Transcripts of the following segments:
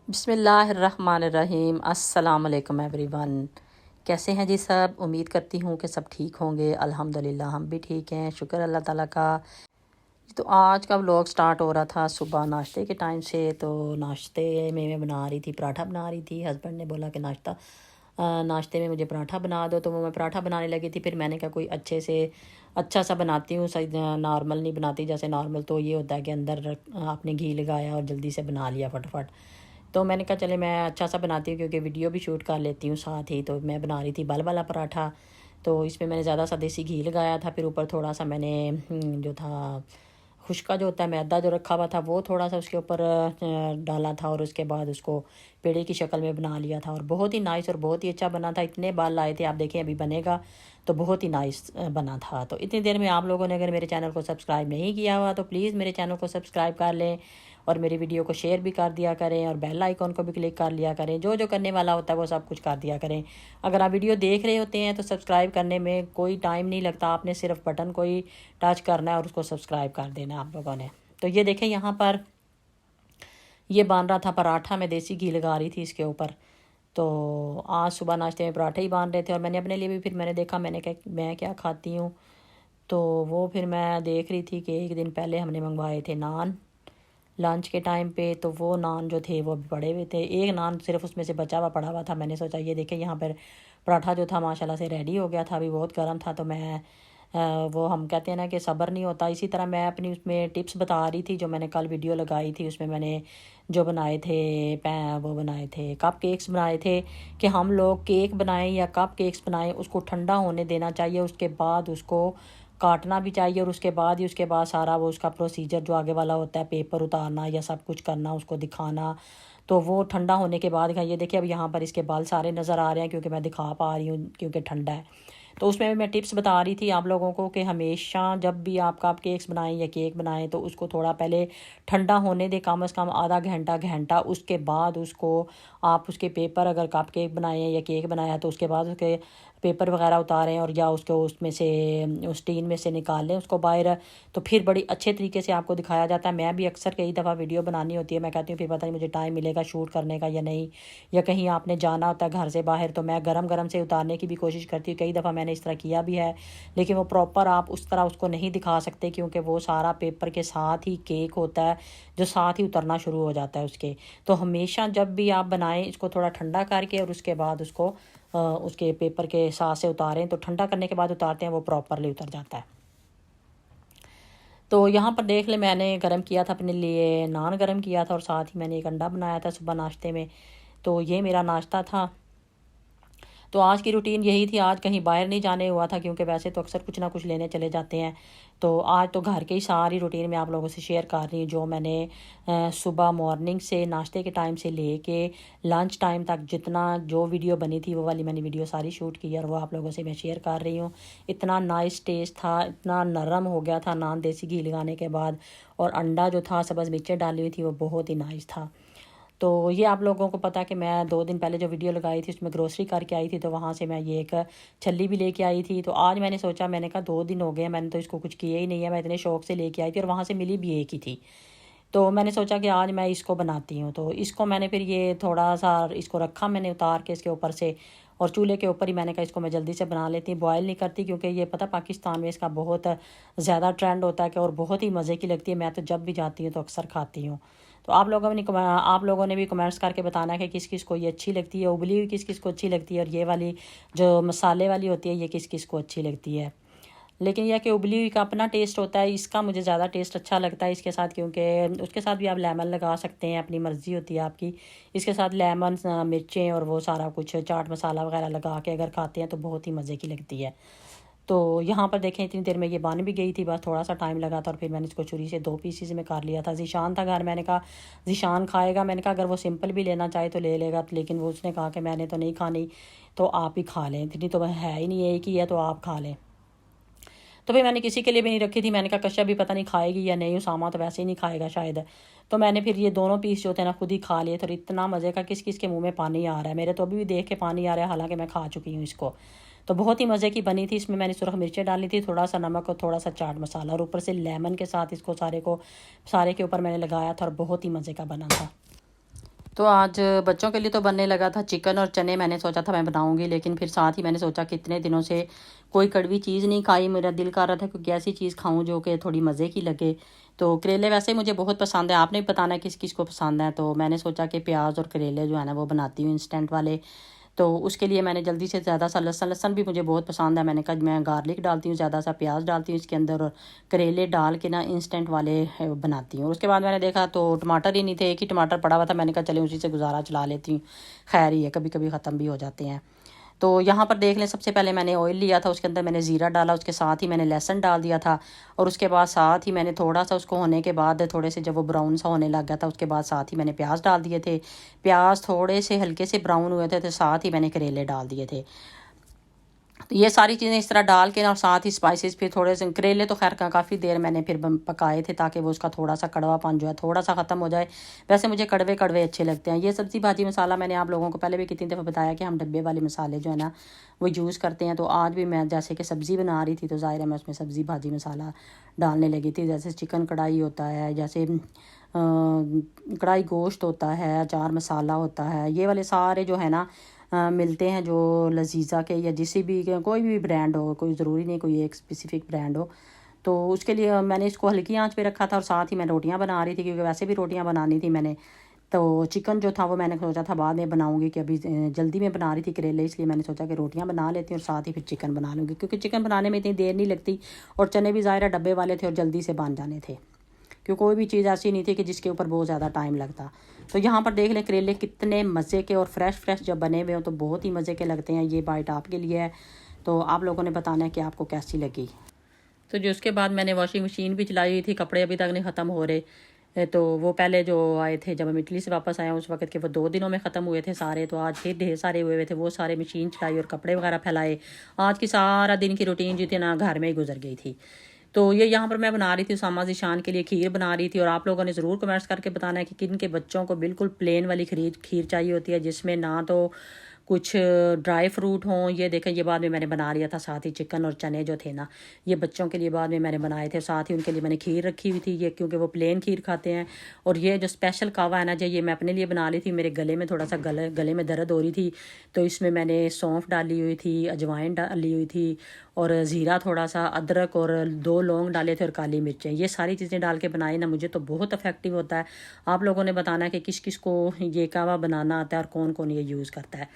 बिस्मिल्लाहिर्रहमानिर्रहीम। अस्सलाम वालेकुम एवरीवन। कैसे हैं जी सब? उम्मीद करती हूँ कि सब ठीक होंगे। अल्हम्दुलिल्लाह हम भी ठीक हैं, शुक्र अल्लाह ताला का। तो आज का व्लॉग स्टार्ट हो रहा था सुबह नाश्ते के टाइम से। तो नाश्ते में मैं बना रही थी, पराठा बना रही थी। हस्बैंड ने बोला कि नाश्ते में मुझे पराठा बना दो, तो वो मैं पराठा बनाने लगी थी। फिर मैंने कहा कोई अच्छा सा बनाती हूँ, सही नॉर्मल नहीं बनाती। जैसे नॉर्मल तो ये होता है कि अंदर आपने घी लगाया और जल्दी से बना लिया फटाफट। तो मैंने कहा चले मैं अच्छा सा बनाती हूँ, क्योंकि वीडियो भी शूट कर लेती हूँ साथ ही। तो मैं बना रही थी बल वाला पराठा। तो इसमें मैंने ज़्यादा सा देसी घी लगाया था। फिर ऊपर थोड़ा सा मैंने जो था खुश्का जो होता है मैदा जो रखा हुआ था, वो थोड़ा सा उसके ऊपर डाला था। और उसके बाद उसको पेड़े की शक्ल में बना लिया था। और बहुत ही नाइस और बहुत ही अच्छा बना था। इतने बाल लाए थे, आप देखें अभी बनेगा तो बहुत ही नाइस बना था। तो इतनी देर में आप लोगों ने अगर मेरे चैनल को सब्सक्राइब नहीं किया हुआ तो प्लीज़ मेरे चैनल को सब्सक्राइब कर लें, और मेरी वीडियो को शेयर भी कर दिया करें, और बेल आइकॉन को भी क्लिक कर लिया करें। जो जो करने वाला होता है वो सब कुछ कर दिया करें। अगर आप वीडियो देख रहे होते हैं तो सब्सक्राइब करने में कोई टाइम नहीं लगता, आपने सिर्फ बटन को ही टच करना है और उसको सब्सक्राइब कर देना आप लोगों ने। तो ये देखें यहाँ पर ये बन रहा था पराठा, मैं देसी घी लगा रही थी इसके ऊपर। तो आज सुबह नाश्ते में पराठे ही बांध रहे थे, और मैंने अपने लिए भी फिर मैंने देखा, मैंने कहा मैं क्या खाती हूँ। तो वो फिर मैं देख रही थी कि एक दिन पहले हमने मंगवाए थे नान लंच के टाइम पे। तो वो नान जो थे वो भी पड़े हुए थे, एक नान सिर्फ उसमें से बचा हुआ पड़ा हुआ था। मैंने सोचा ये देखे यहाँ पर पराठा जो था माशाल्लाह से रेडी हो गया था, अभी बहुत गर्म था। तो मैं वो हम कहते हैं ना कि सब्र नहीं होता। इसी तरह मैं अपनी उसमें टिप्स बता रही थी जो मैंने कल वीडियो लगाई थी। उसमें मैंने जो बनाए थे वो बनाए थे कप केक्स बनाए थे, कि हम लोग केक बनाएं या कप केक्स बनाएं उसको ठंडा होने देना चाहिए, उसके बाद उसको काटना भी चाहिए, और उसके बाद सारा वो उसका प्रोसीजर जो आगे वाला होता है, पेपर उतारना या सब कुछ करना, उसको दिखाना। तो वो ठंडा होने के बाद ये देखिए अब यहाँ पर इसके बाल सारे नज़र आ रहे हैं, क्योंकि मैं दिखा पा रही हूँ क्योंकि ठंडा है। तो उसमें भी मैं टिप्स बता रही थी आप लोगों को कि हमेशा जब भी आप कप केक्स बनाएं या केक बनाएं तो उसको थोड़ा पहले ठंडा होने दें, कम से कम आधा घंटा। उसके बाद उसको आप उसके पेपर, अगर कप केक बनाए या केक बनाया तो उसके बाद उसके पेपर वगैरह उतारें, और या उसको उसमें से उस टीन में से निकाल लें उसको बाहर। तो फिर बड़ी अच्छे तरीके से आपको दिखाया जाता है। मैं भी अक्सर कई दफ़ा वीडियो बनानी होती है, मैं कहती हूँ फिर पता नहीं मुझे टाइम मिलेगा शूट करने का या नहीं, या कहीं आपने जाना होता है घर से बाहर, तो मैं गरम गरम से उतारने की भी कोशिश करती हूँ। कई दफ़ा मैंने इस तरह किया भी है, लेकिन वो प्रॉपर आप उस तरह उसको नहीं दिखा सकते, क्योंकि वो सारा पेपर के साथ ही केक होता है जो साथ ही उतरना शुरू हो जाता है उसके। तो हमेशा जब भी आप बनाएं इसको थोड़ा ठंडा करके, और उसके बाद उसको उसके पेपर के साथ से उतारें। तो ठंडा करने के बाद उतारते हैं वो प्रॉपरली उतर जाता है। तो यहाँ पर देख ले मैंने गरम किया था अपने लिए, नान गरम किया था, और साथ ही मैंने एक अंडा बनाया था सुबह नाश्ते में। तो ये मेरा नाश्ता था। तो आज की रूटीन यही थी। आज कहीं बाहर नहीं जाने हुआ था, क्योंकि वैसे तो अक्सर कुछ ना कुछ लेने चले जाते हैं। तो आज तो घर की ही सारी रूटीन मैं आप लोगों से शेयर कर रही हूँ, जो मैंने सुबह मॉर्निंग से नाश्ते के टाइम से लेके लंच टाइम तक जितना जो वीडियो बनी थी वो वाली मैंने वीडियो सारी शूट की, और वो आप लोगों से मैं शेयर कर रही हूँ। इतना नाइस टेस्ट था, इतना नरम हो गया था नान देसी घी लगाने के बाद, और अंडा जो था सब्ज़ मिर्चें डाली हुई थी वो बहुत ही नाइस था। तो ये आप लोगों को पता कि मैं 2 दिन पहले जो वीडियो लगाई थी उसमें ग्रोसरी करके आई थी, तो वहाँ से मैं ये एक छल्ली भी लेके आई थी। तो आज मैंने सोचा, मैंने कहा 2 दिन हो गए मैंने तो इसको कुछ किया ही नहीं है, मैं इतने शौक से लेके आई थी और वहाँ से मिली भी एक ही थी। तो मैंने सोचा कि आज मैं इसको बनाती हूँ। तो इसको मैंने फिर ये थोड़ा सा इसको रखा मैंने उतार के इसके ऊपर से, और चूल्हे के ऊपर ही मैंने कहा इसको मैं जल्दी से बना लेती हूँ। बॉयल नहीं करती, क्योंकि ये पता पाकिस्तान में इसका बहुत ज़्यादा ट्रेंड होता है कि और बहुत ही मज़े की लगती है। मैं तो जब भी जाती हूँ तो अक्सर खाती हूँ। तो आप लोगों ने भी कमेंट्स करके बताना है कि किस किस को ये अच्छी लगती है, उबली हुई किस किस को अच्छी लगती है, और ये वाली जो मसाले वाली होती है ये किस किस को अच्छी लगती है। लेकिन यह कि उबली हुई का अपना टेस्ट होता है, इसका मुझे ज़्यादा टेस्ट अच्छा लगता है इसके साथ, क्योंकि उसके साथ भी आप लेमन लगा सकते हैं, अपनी मर्ज़ी होती है आपकी। इसके साथ लेमन, मिर्चें और वो सारा कुछ चाट मसाला वगैरह लगा के अगर खाते हैं तो बहुत ही मज़े की लगती है। तो यहाँ पर देखें इतनी देर में ये बन भी गई थी, बस थोड़ा सा टाइम लगा था और फिर मैंने इसको छुरी से 2 पीसेस में कर लिया था। ज़ीशान था घर, मैंने कहा ज़ीशान खाएगा, मैंने कहा अगर वो सिंपल भी लेना चाहे तो ले लेगा, लेकिन वो उसने कहा कि मैंने तो नहीं खानी, तो आप ही खा लें, इतनी तो है ही नहीं, एक ही है तो आप खा लें। तो फिर मैंने किसी के लिए भी नहीं रखी थी, मैंने कहा कश्या भी पता नहीं खाएगी या नहीं, उसामा तो वैसे ही नहीं खाएगा शायद। तो मैंने फिर ये दोनों पीस जो थे ना खुद ही खा लिए थे, और इतना मज़े का किस किस के मुंह में पानी आ रहा है, मेरे तो अभी भी देख के पानी आ रहा है, हालांकि मैं खा चुकी हूँ इसको। तो बहुत ही मज़े की बनी थी। इसमें मैंने सुरख मिर्चें डाली थी, थोड़ा सा नमक और थोड़ा सा चाट मसाला, और ऊपर से लेमन के साथ इसको सारे के ऊपर मैंने लगाया था, और बहुत ही मज़े का बना था। तो आज बच्चों के लिए तो बनने लगा था चिकन और चने, मैंने सोचा था मैं बनाऊंगी, लेकिन फिर साथ ही मैंने सोचा कि इतने दिनों से कोई कड़वी चीज़ नहीं खाई, मेरा दिल कर रहा था कोई ऐसी चीज़ खाऊं जो कि थोड़ी मज़े की लगे। तो करेले वैसे मुझे बहुत पसंद है, आपने भी बताना किस किस को पसंद है। तो मैंने सोचा कि प्याज और करेले जो है ना वो बनाती हूँ इंस्टेंट वाले। तो उसके लिए मैंने जल्दी से ज़्यादा सा लहसुन भी मुझे बहुत पसंद है, मैंने कहा मैं गार्लिक डालती हूँ, ज़्यादा सा प्याज डालती हूँ इसके अंदर, और करेले डाल के ना इंस्टेंट वाले बनाती हूँ। उसके बाद मैंने देखा तो टमाटर ही नहीं थे, एक ही टमाटर पड़ा हुआ था, मैंने कहा चले उसी से गुजारा चला लेती हूँ, खैर ही है, कभी कभी ख़त्म भी हो जाते हैं। तो यहाँ पर देख लें, सबसे पहले मैंने ऑयल लिया था, उसके अंदर मैंने ज़ीरा डाला, उसके साथ ही मैंने लहसुन डाल दिया था, और उसके बाद साथ ही मैंने थोड़ा सा उसको होने के बाद थोड़े से जब वो ब्राउन सा होने लग गया था, उसके बाद साथ ही मैंने प्याज डाल दिए थे। प्याज थोड़े से हल्के से ब्राउन हुए थे तो साथ ही मैंने करेले डाल दिए थे। तो ये सारी चीज़ें इस तरह डाल के ना, और साथ ही स्पाइसेस, फिर थोड़े से करेले तो खैर काफ़ी देर मैंने फिर पकाए थे ताकि वो उसका थोड़ा सा कड़वापन जो है थोड़ा सा ख़त्म हो जाए। वैसे मुझे कड़वे कड़वे अच्छे लगते हैं। ये सब्ज़ी भाजी मसाला मैंने आप लोगों को पहले भी कितनी दफ़ा बताया कि हम डब्बे वाले मसाले जो है ना वो यूज़ करते हैं। तो आज भी मैं जैसे कि सब्ज़ी बना रही थी तो ज़ाहिर है मैं उसमें सब्ज़ी भाजी मसाला डालने लगी थी, जैसे चिकन कढ़ाई होता है, जैसे कढ़ाई गोश्त होता है, अचार मसाला होता है, ये वाले सारे जो है ना मिलते हैं, जो लजीज़ा के या जिस भी कोई भी ब्रांड हो, कोई ज़रूरी नहीं कोई एक स्पेसिफ़िक ब्रांड हो। तो उसके लिए मैंने इसको हल्की आंच पे रखा था, और साथ ही मैं रोटियां बना रही थी, क्योंकि वैसे भी रोटियां बनानी थी मैंने। तो चिकन जो था वो मैंने सोचा था बाद में बनाऊंगी, कि अभी जल्दी में बना रही थी करेले, इसलिए मैंने सोचा कि रोटियां बना लेती हूँ और साथ ही फिर चिकन बना लूँगी, क्योंकि चिकन बनाने में इतनी देर नहीं लगती, और चने भी ज़ाहिर डब्बे वाले थे और जल्दी से बन जाने थे, क्योंकि कोई भी चीज़ ऐसी नहीं थी कि जिसके ऊपर बहुत ज़्यादा टाइम लगता। तो यहाँ पर देख लें करेले कितने मज़े के और फ्रेश जब बने हुए हो तो बहुत ही मज़े के लगते हैं। ये बाइट आपके लिए है, तो आप लोगों ने बताना है कि आपको कैसी लगी। तो जो उसके बाद मैंने वॉशिंग मशीन भी चलाई हुई थी, कपड़े अभी तक नहीं ख़त्म हो रहे। तो वो पहले जो आए थे जब हम इटली से वापस आए उस वक्त के, वो 2 दिनों में ख़त्म हुए थे सारे, तो आज फिर ढेर सारे हुए थे, वो सारे मशीन चलाई और कपड़े वगैरह फैलाए। आज की सारा दिन की रूटीन जो थी ना घर में ही गुजर गई थी। तो ये यहाँ पर मैं बना रही थी उसामा ज़ीशान के लिए खीर बना रही थी, और आप लोगों ने ज़रूर कमेंट्स करके बताना है कि किन के बच्चों को बिल्कुल प्लेन वाली खीर चाहिए होती है, जिसमें ना तो कुछ ड्राई फ्रूट हों। ये देखें, ये बाद में मैंने बना लिया था, साथ ही चिकन और चने जो थे ना ये बच्चों के लिए बाद में मैंने बनाए थे, साथ ही उनके लिए मैंने खीर रखी हुई थी, ये क्योंकि वो प्लेन खीर खाते हैं। और ये जो स्पेशल कावा है ना जो ये मैं अपने लिए बना ली थी, मेरे गले में थोड़ा सा गले में दर्द हो रही थी, तो इसमें मैंने सौंफ डाली हुई थी, अजवाइन डाली हुई थी, और ज़ीरा, थोड़ा सा अदरक, और 2 लौंग डाले थे, और काली मिर्चें, ये सारी चीज़ें डाल के बनाई ना, मुझे तो बहुत इफेक्टिव होता है। आप लोगों ने बताना है कि किस किस को ये कावा बनाना आता है और कौन कौन ये यूज़ करता है।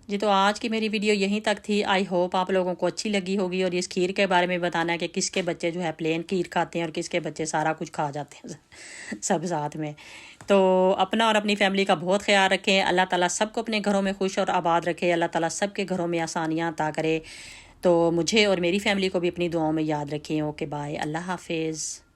जी, तो आज की मेरी वीडियो यहीं तक थी। आई होप आप लोगों को अच्छी लगी होगी, और इस खीर के बारे में बताना है कि किसके बच्चे जो है प्लेन खीर खाते हैं और किसके बच्चे सारा कुछ खा जाते हैं सब साथ में। तो अपना और अपनी फैमिली का बहुत ख्याल रखें। अल्लाह ताला सबको अपने घरों में खुश और आबाद रखे। अल्लाह ताला सबके घरों में आसानियाँ अता करे। तो मुझे और मेरी फैमिली को भी अपनी दुआओं में याद रखें। ओके बाय, अल्लाह हाफिज़।